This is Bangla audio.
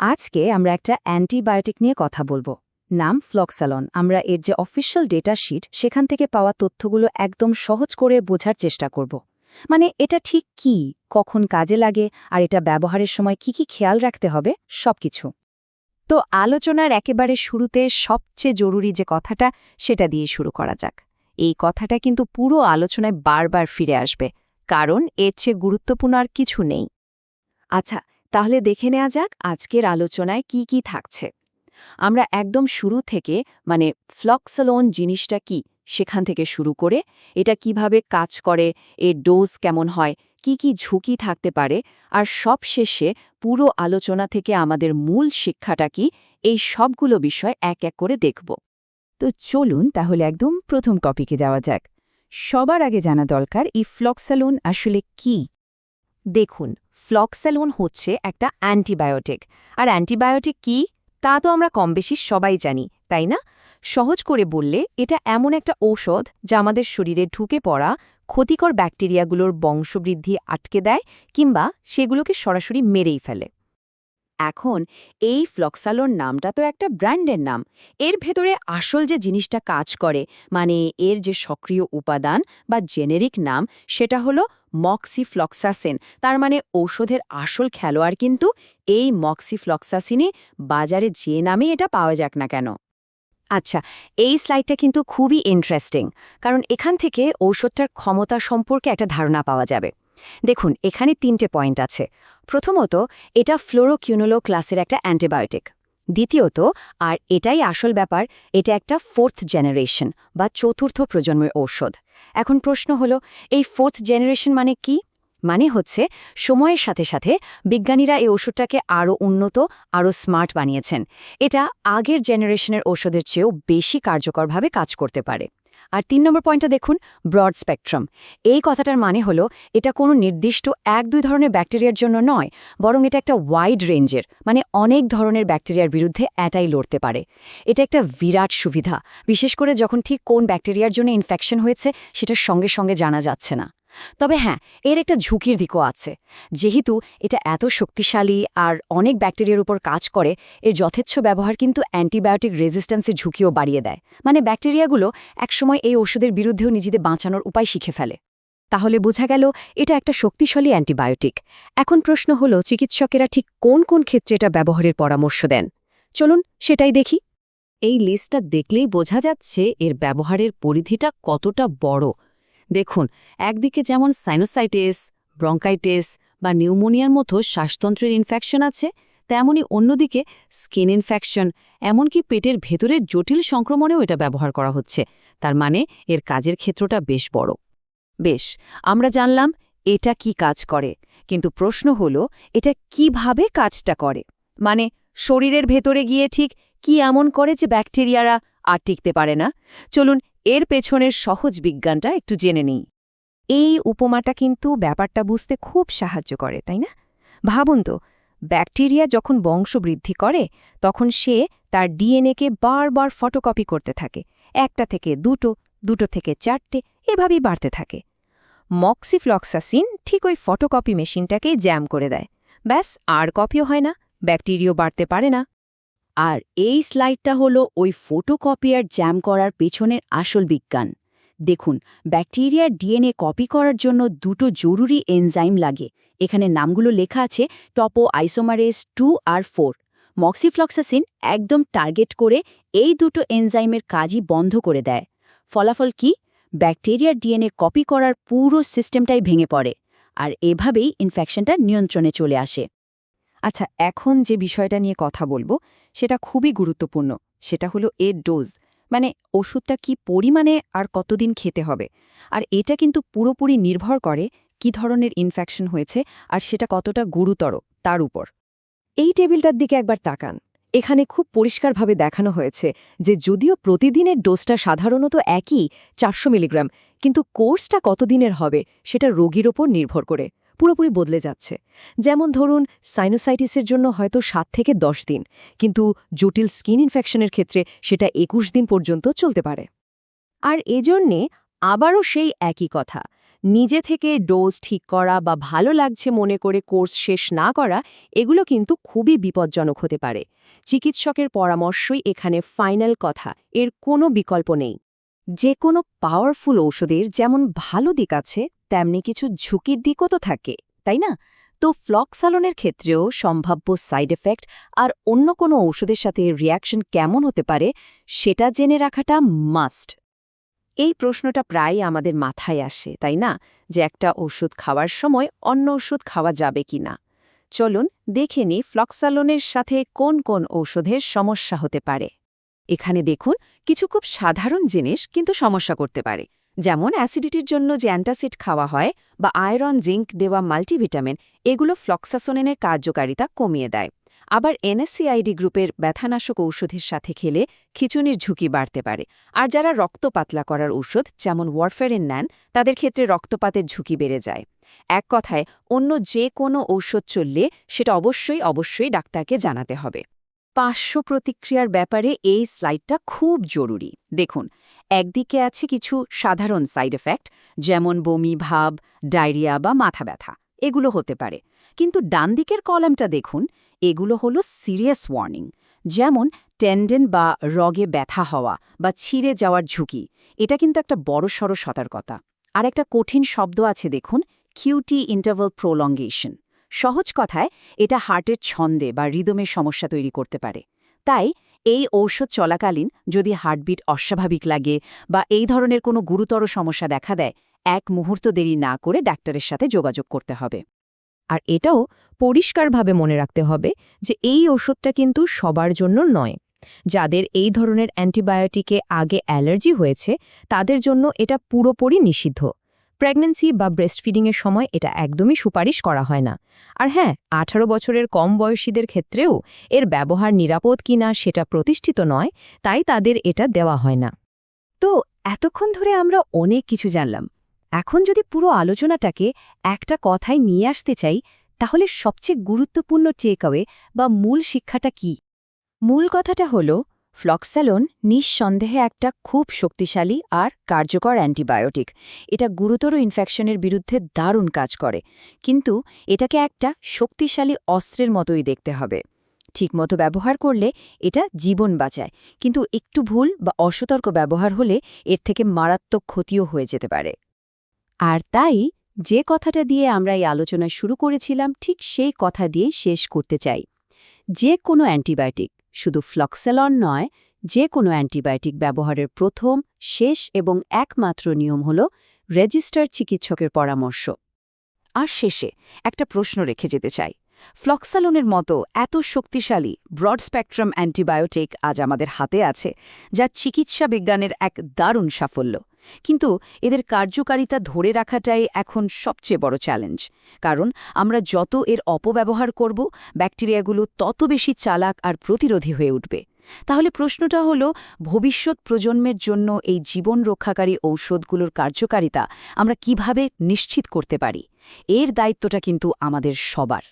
আজকে আমরা একটা অ্যান্টিবায়োটিক নিয়ে কথা বলবো। নাম ফ্লক্সালন। আমরা এর যে অফিসিয়াল ডেটা শিট সেখান থেকে পাওয়া তথ্যগুলো একদম সহজ করে বোঝার চেষ্টা করব। মানে এটা ঠিক কি, কখন কাজে লাগে, আর এটা ব্যবহারের সময় কি কি খেয়াল রাখতে হবে, সবকিছু। তো আলোচনার একেবারে শুরুতে সবচেয়ে জরুরি যে কথাটা, সেটা দিয়ে শুরু করা যাক। এই কথাটা কিন্তু পুরো আলোচনায় বারবার ফিরে আসবে, কারণ এর চেয়ে গুরুত্বপূর্ণ আর কিছু নেই। আচ্ছা, তাহলে দেখে নেওয়া যাক আজকের আলোচনায় কি কি থাকছে। আমরা একদম শুরু থেকে মানে ফ্লক্সালোন জিনিসটা কি সেখান থেকে শুরু করে এটা কিভাবে কাজ করে, এর ডোজ কেমন হয়, কি কি ঝুঁকি থাকতে পারে, আর সব শেষে পুরো আলোচনা থেকে আমাদের মূল শিক্ষাটা কি, এই সবগুলো বিষয় এক এক করে দেখব। তো চলুন তাহলে একদম প্রথম টপিকে যাওয়া যাক। সবার আগে জানা দরকার এই ফ্লক্সালোন আসলে কি। দেখুন, ফ্লক্সালোন হচ্ছে একটা অ্যান্টিবায়োটিক। আর অ্যান্টিবায়োটিক কি তা তো আমরা কমবেশি সবাই জানি, তাই না? সহজ করে বললে এটা এমন একটা ঔষধ যা আমাদের শরীরে ঢুকে পড়া ক্ষতিকর ব্যাকটেরিয়াগুলোর বংশবৃদ্ধি আটকে দেয় কিংবা সেগুলোকে সরাসরি মেরেই ফেলে। এখন এই ফ্লক্সালোন নামটা তো একটা ব্র্যান্ডের নাম। এর ভেতরে আসল যে জিনিসটা কাজ করে, মানে এর যে সক্রিয় উপাদান বা জেনেরিক নাম, সেটা হলো মক্সিফ্লক্সাসিন। তার মানে ঔষধের আসল খেলোয়াড় কিন্তু এই মক্সিফ্লক্সাসিনই, বাজারে যে নামে এটা পাওয়া যাক না কেন। আচ্ছা, এই স্লাইডটা কিন্তু খুবই ইন্টারেস্টিং, কারণ এখান থেকে ঔষধটার ক্ষমতা সম্পর্কে একটা ধারণা পাওয়া যাবে। দেখুন, এখানে 3টে পয়েন্ট আছে। প্রথমত, এটা ফ্লোরোকিউনোলো ক্লাসের একটা অ্যান্টিবায়োটিক। দ্বিতীয়ত, আর এটাই আসল ব্যাপার, এটা একটা 4th জেনারেশন বা চতুর্থ প্রজন্মের ঔষধ। এখন প্রশ্ন হলো, এই 4th জেনারেশন মানে কি? মানে হচ্ছে সময়ের সাথে সাথে বিজ্ঞানীরা এই ওষুধটাকে আরও উন্নত, আরও স্মার্ট বানিয়েছেন। এটা আগের জেনারেশনের ওষুধের চেয়েও বেশি কার্যকরভাবে কাজ করতে পারে। আর 3 নম্বর পয়েন্টটা দেখুন, ব্রড স্পেকট্রাম। এই কথাটার মানে হলো এটা কোনো নির্দিষ্ট 1-2 ধরনের ব্যাকটেরিয়ার জন্য নয়, বরং এটা একটা ওয়াইড রেঞ্জের, মানে অনেক ধরনের ব্যাকটেরিয়ার বিরুদ্ধে এটাই লড়তে পারে। এটা একটা বিরাট সুবিধা, বিশেষ করে যখন ঠিক কোন ব্যাকটেরিয়ার জন্য ইনফেকশন হয়েছে সেটা সঙ্গে সঙ্গে জানা যাচ্ছে না। তবে হ্যাঁ, এর একটা ঝুঁকির দিকও আছে। যেহেতু এটা এত শক্তিশালী আর অনেক ব্যাকটেরিয়ার উপর কাজ করে, এর যথেচ্ছ ব্যবহার কিন্তু অ্যান্টিবায়োটিক রেজিস্ট্যান্সের ঝুঁকিও বাড়িয়ে দেয়। মানে ব্যাকটেরিয়াগুলো একসময় এই ওষুধের বিরুদ্ধেও নিজেদের বাঁচানোর উপায় শিখে ফেলে। তাহলে বোঝা গেল এটা একটা শক্তিশালী অ্যান্টিবায়োটিক। এখন প্রশ্ন হলো, চিকিৎসকেরা ঠিক কোন কোন ক্ষেত্রে এটা ব্যবহারের পরামর্শ দেন? চলুন সেটাই দেখি। এই লিস্টটা দেখলেই বোঝা যাচ্ছে এর ব্যবহারের পরিধিটা কতটা বড়। দেখুন, একদিকে যেমন সাইনোসাইটিস, ব্রঙ্কাইটিস বা নিউমোনিয়ার মতো শ্বাসতন্ত্রের ইনফেকশন আছে, তেমনি অন্যদিকে স্কিন ইনফেকশন, এমনকি পেটের ভেতরের জটিল সংক্রমণেও এটা ব্যবহার করা হচ্ছে। তার মানে এর কাজের ক্ষেত্রটা বেশ বড়। বেশ, আমরা জানলাম এটা কি কাজ করে, কিন্তু প্রশ্ন হলো এটা কিভাবে কাজটা করে। মানে শরীরের ভেতরে গিয়ে ঠিক কি এমন করে যে ব্যাকটেরিয়ারা আর টিকতে পারে না? চলুন এর পেছনের সহজ বিজ্ঞানটা একটু জেনে নিই। এই উপমাটা কিন্তু ব্যাপারটা বুঝতে খুব সাহায্য করে, তাই না? ভাবুন তো, ব্যাকটেরিয়া যখন বংশবৃদ্ধি করে তখন সে তার ডিএনএকে বারবার ফটোকপি করতে থাকে। একটা থেকে দুটো, দুটো থেকে চারটে, এভাবেই বাড়তে থাকে। মক্সিফ্লক্সাসিন ঠিক ওই ফটোকপি মেশিনটাকেই জ্যাম করে দেয়। ব্যাস, আর কপিও হয় না, ব্যাকটেরিয়াও বাড়তে পারে না। আর এই স্লাইডটা হলো ওই ফটোকপিয়ার জ্যাম করার পেছনের আসল বিজ্ঞান। দেখুন, ব্যাকটেরিয়ার ডিএনএ কপি করার জন্য দুটো জরুরি এনজাইম লাগে। এখানে নামগুলো লেখা আছে, টপো আইসোমারেজ 2 আর 4। মক্সিফ্লক্সাসিন একদম টার্গেট করে এই দুটো এনজাইমের কাজই বন্ধ করে দেয়। ফলাফল কি? ব্যাকটেরিয়ার ডিএনএ কপি করার পুরো সিস্টেমটাই ভেঙে পড়ে, আর এভাবেই ইনফেকশনটা নিয়ন্ত্রণে চলে আসে। আচ্ছা, এখন যে বিষয়টা নিয়ে কথা বলবো সেটা খুবই গুরুত্বপূর্ণ। সেটা হলো এর ডোজ, মানে ওষুধটা কি পরিমাণে আর কতদিন খেতে হবে। আর এটা কিন্তু পুরোপুরি নির্ভর করে কি ধরনের ইনফেকশন হয়েছে আর সেটা কতটা গুরুতর তার উপর। এই টেবিলটার দিকে একবার তাকান। এখানে খুব পরিষ্কারভাবে দেখানো হয়েছে যে যদিও প্রতিদিনের ডোজটা সাধারণত একই 400 মিলিগ্রাম, কিন্তু কোর্সটা কতদিনের হবে সেটা রোগীর ওপর নির্ভর করে পুরোপুরি বদলে যাচ্ছে। যেমন ধরুন, সাইনোসাইটিসের জন্য হয়তো 7 থেকে 10 দিন, কিন্তু জটিল স্কিন ইনফেকশনের ক্ষেত্রে সেটা 21 দিন পর্যন্ত চলতে পারে। আর এজন্যে আবারও সেই একই কথা, নিজে থেকে ডোজ ঠিক করা বা ভালো লাগছে মনে করে কোর্স শেষ না করা এগুলো কিন্তু খুবই বিপজ্জনক হতে পারে। চিকিৎসকের পরামর্শই এখানে ফাইনাল কথা, এর কোনো বিকল্প নেই। যে কোনো পাওয়ারফুল ঔষধের যেমন ভালো দিক আছে তেমনি কিছু ঝুঁকির দিকও তো থাকে, তাই না? তো ফ্লক্সালনের ক্ষেত্রেও সম্ভাব্য সাইড এফেক্ট আর অন্য কোনো ঔষধের সাথে রিয়াকশন কেমন হতে পারে সেটা জেনে রাখাটা মাস্ট। এই প্রশ্নটা প্রায় আমাদের মাথায় আসে, তাই না? যে একটা ওষুধ খাওয়ার সময় অন্য ওষুধ খাওয়া যাবে কি না। চলুন দেখে নিই ফ্লক্সালনের সাথে কোন কোন ঔষধের সমস্যা হতে পারে। এখানে দেখুন কিছু খুব সাধারণ জিনিস কিন্তু সমস্যা করতে পারে, যেমন অ্যাসিডিটির জন্য যে অ্যান্টাসিড খাওয়া হয় বা আয়রন জিঙ্ক দেওয়া মাল্টিভিটামিন, এগুলো ফ্লক্সাসোনিনের কার্যকারিতা কমিয়ে দেয়। আবার এনএসসিআইডি গ্রুপের ব্যথানাশক ঔষধের সাথে খেলে খিঁচুনির ঝুঁকি বাড়তে পারে। আর যারা রক্ত পাতলা করার ঔষধ যেমন ওয়ারফেরিন নেন তাদের ক্ষেত্রে রক্তপাতের ঝুঁকি বেড়ে যায়। এক কথায় অন্য যে কোনো ঔষধ চললে সেটা অবশ্যই ডাক্তারকে জানাতে হবে। পার্শ্ব প্রতিক্রিয়ার ব্যাপারে এই স্লাইডটা খুব জরুরি। দেখুন, একদিকে আছে কিছু সাধারণ সাইড এফেক্ট যেমন বমি ভাব, ডায়রিয়া বা মাথা ব্যথা, এগুলো হতে পারে। কিন্তু ডান দিকের কলামটা দেখুন, এগুলো হলো সিরিয়াস ওয়ার্নিং, যেমন টেন্ডেন বা রগে ব্যথা হওয়া বা ছিঁড়ে যাওয়ার ঝুঁকি। এটা কিন্তু একটা বড়সড় সতর্কতা। আর একটা কঠিন শব্দ আছে দেখুন, কিউটি ইন্টারভাল প্রোলঙ্গেশন। সহজ কথায় এটা হার্টের ছন্দে বা রিদমের সমস্যা তৈরি করতে পারে। তাই এই ঔষধ চলাকালীন যদি হার্টবিট অস্বাভাবিক লাগে বা এই ধরনের কোনো গুরুতর সমস্যা দেখা দেয়, এক মুহূর্ত দেরি না করে ডাক্তারের সাথে যোগাযোগ করতে হবে। আর এটাও পরিষ্কারভাবে মনে রাখতে হবে যে এই ওষুধটা কিন্তু সবার জন্য নয়। যাদের এই ধরনের অ্যান্টিবায়োটিকে আগে অ্যালার্জি হয়েছে তাদের জন্য এটা পুরোপুরি নিষিদ্ধ। প্রেগন্যান্সি বা ব্রেস্টফিডিংয়ের সময় এটা একদমই সুপারিশ করা হয় না। আর হ্যাঁ, ১৮ বছরের কম বয়সীদের ক্ষেত্রেও এর ব্যবহার নিরাপদ কিনা সেটা প্রতিষ্ঠিত নয়, তাই তাদের এটা দেওয়া হয় না। তো এতক্ষণ ধরে আমরা অনেক কিছু জানলাম। এখন যদি পুরো আলোচনাটাকে একটা কথায় নিয়ে আসতে চাই, তাহলে সবচেয়ে গুরুত্বপূর্ণ টেকঅ্যাওয়ে বা মূল শিক্ষাটা কি? মূল কথাটা হলো ফ্লক্সালোন নিঃসন্দেহে একটা খুব শক্তিশালী আর কার্যকর অ্যান্টিবায়োটিক। এটা গুরুতর ইনফেকশনের বিরুদ্ধে দারুণ কাজ করে, কিন্তু এটাকে একটা শক্তিশালী অস্ত্রের মতোই দেখতে হবে। ঠিকমতো ব্যবহার করলে এটা জীবন বাঁচায়, কিন্তু একটু ভুল বা অসতর্ক ব্যবহার হলে এর থেকে মারাত্মক ক্ষতিও হয়ে যেতে পারে। আর তাই যে কথাটা দিয়ে আমরা এই আলোচনা শুরু করেছিলাম ঠিক সেই কথা দিয়েই শেষ করতে চাই। যে কোনো অ্যান্টিবায়োটিক, শুধু ফ্লক্সালন নয়, যে কোনো অ্যান্টিবায়োটিক ব্যবহারের প্রথম, শেষ এবং একমাত্র নিয়ম হল রেজিস্টার্ড চিকিৎসকের পরামর্শ। আর শেষে একটা প্রশ্ন রেখে যেতে চাই। ফ্লক্সালনের মতো এত শক্তিশালী ব্রড স্পেকট্রাম অ্যান্টিবায়োটিক আজ আমাদের হাতে আছে, যা চিকিৎসা বিজ্ঞানের এক দারুণ সাফল্য। কিন্তু এদের কার্যকারিতা ধরে রাখাটাই এখন সবচেয়ে বড় চ্যালেঞ্জ। কারণ আমরা যত এর অপব্যবহার করব, ব্যাকটেরিয়াগুলো তত বেশি চালাক আর প্রতিরোধী হয়ে উঠবে। তাহলে প্রশ্নটা হলো, ভবিষ্যৎ প্রজন্মের জন্য এই জীবন রক্ষাকারী ঔষধগুলোর কার্যকারিতা আমরা কিভাবে নিশ্চিত করতে পারি? এর দায়িত্বটা কিন্তু আমাদের সবার।